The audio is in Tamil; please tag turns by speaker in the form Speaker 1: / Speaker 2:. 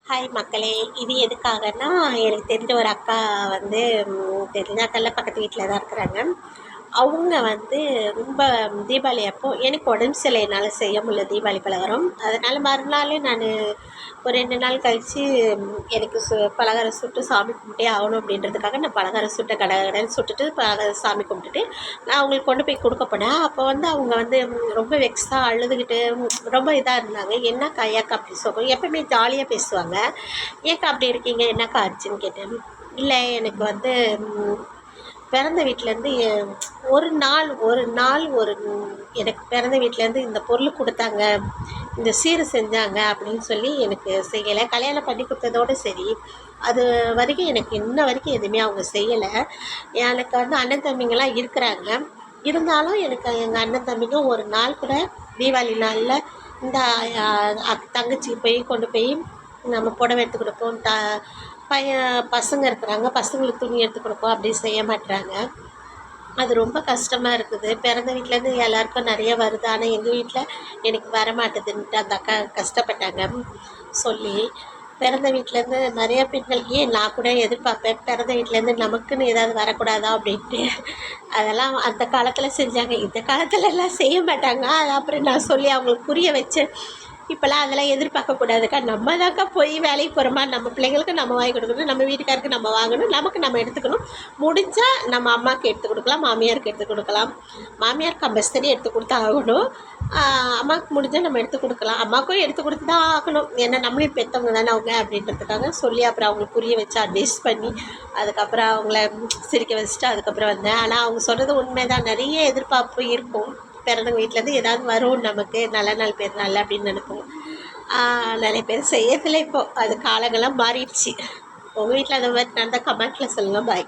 Speaker 1: ஹாய் மக்களே! இது எதுக்காகன்னா, எனக்கு தெரிஞ்ச ஒரு அக்கா வந்து தெரிஞ்ச அக்கால்ல பக்கத்து வீட்ல தான் இருக்கிறாங்க. அவங்க வந்து ரொம்ப தீபாவளி அப்போ எனக்கு உடம்பு சரியில்ல, என்னால் செய்ய முடியல தீபாவளி பலகாரம். அதனால் மறுநாள் நான் ஒரு 2 நாள் கழித்து எனக்கு பலகாரம் சுட்டு சாமி கும்பிட்டே ஆகணும் அப்படின்றதுக்காக நான் பலகாரம் சுட்டேன். கடகடன்னு சுட்டுட்டு சாமி கும்பிட்டுட்டு நான் அவங்களுக்கு கொண்டு போய் கொடுக்க போனேன். அப்போ வந்து அவங்க வந்து ரொம்ப வெக்ஸா அழுதுகிட்டு ரொம்ப இதாக இருந்தாங்க. "என்னக்கா ஏன்க்கா அப்படி சொல்கிறோம்?" எப்பவுமே ஜாலியாக பேசுவாங்க. "ஏன்க்கா அப்படி இருக்கீங்க? என்னக்கா ஆச்சுன்னு?" கேட்டேன். "இல்லை, எனக்கு வந்து பிறந்த வீட்டிலேருந்து ஒரு நாள் எனக்கு பிறந்த வீட்டிலேருந்து இந்த பொருள் கொடுத்தாங்க, இந்த சீர் செஞ்சாங்க அப்படின்னு சொல்லி எனக்கு செய்யலை. கல்யாணம் பண்ணி கொடுத்ததோடு சரி, அது வரைக்கும் எனக்கு இன்ன வரைக்கும் எதுவுமே அவங்க செய்யலை. எனக்கு வந்து அண்ணன் தம்பிங்கலாம் இருக்கிறாங்க. இருந்தாலும் எனக்கு எங்கள் அண்ணன் தம்பிங்க ஒரு நாள் கூட தீபாவளி நாளில் இந்த தங்கச்சிக்கு போய் கொண்டு போய் நம்ம புடவை எடுத்து கொடுப்போம், பசங்க இருக்கிறாங்க, பசங்களுக்கு துணி எடுத்து கொடுப்போம், அப்படி செய்ய மாட்றாங்க. அது ரொம்ப கஷ்டமாக இருக்குது. பிறந்த வீட்டிலேருந்து எல்லாருக்கும் நிறைய வருது. ஆனால் எங்கள் வீட்டில் எனக்கு வரமாட்டுதுன்ட்டு அந்த அக்கா கஷ்டப்பட்டாங்க சொல்லி. பிறந்த வீட்டிலேருந்து நிறைய பெண்கள் நான் கூட எதிர்பார்ப்பேன், பிறந்த வீட்டிலேருந்து நமக்குன்னு ஏதாவது வரக்கூடாதா அப்படின்ட்டு. அதெல்லாம் அந்த காலத்தில் செஞ்சாங்க. இந்த காலத்துலலாம் செய்ய மாட்டாங்க. அப்புறம் நான் சொல்லி அவங்களுக்கு புரிய வச்சேன். இப்போல்லாம் அதெல்லாம் எதிர்பார்க்கக்கூடாதுக்கா. நம்ம தான்க்கா போய் வேலைக்கு போகிறோமா, நம்ம பிள்ளைங்களுக்கு நம்ம வாங்கி கொடுக்கணும், நம்ம வீட்டுக்காருக்கு நம்ம வாங்கணும், நமக்கு நம்ம எடுத்துக்கணும். முடிஞ்சால் நம்ம அம்மாவுக்கு எடுத்து கொடுக்கலாம், மாமியாருக்கு எடுத்து கொடுக்கலாம். மாமியார் கம்பல்சரி எடுத்து கொடுத்து ஆகணும். அம்மாவுக்கு முடிஞ்சால் நம்ம எடுத்து கொடுக்கலாம். அம்மாவுக்கும் எடுத்து கொடுத்து தான் ஆகணும். ஏன்னா நம்மளையும் பெற்றவங்க தானே அவங்க அப்படின்றதுக்காக சொல்லி அப்புறம் அவங்களுக்கு புரிய வச்சு அட்வைஸ் பண்ணி அதுக்கப்புறம் அவங்கள சிரிக்க வச்சுட்டு அதுக்கப்புறம் வந்தேன். ஆனால் அவங்க சொல்கிறது உண்மை தான். நிறைய எதிர்பார்ப்பு இருக்கும். பிறந்தவங்க வீட்டிலேருந்து ஏதாவது வரும் நமக்கு, நல்ல நாள் பெருநாள் அப்படின்னு நினைப்போம். நிறைய பேர் செய்யறதில்ல இப்போது. அது காலங்கள்லாம் மாறிடுச்சு. உங்கள் வீட்டில் அந்த மாதிரி நடந்தால் கமெண்ட்டில் சொல்லுங்கள். பாய்.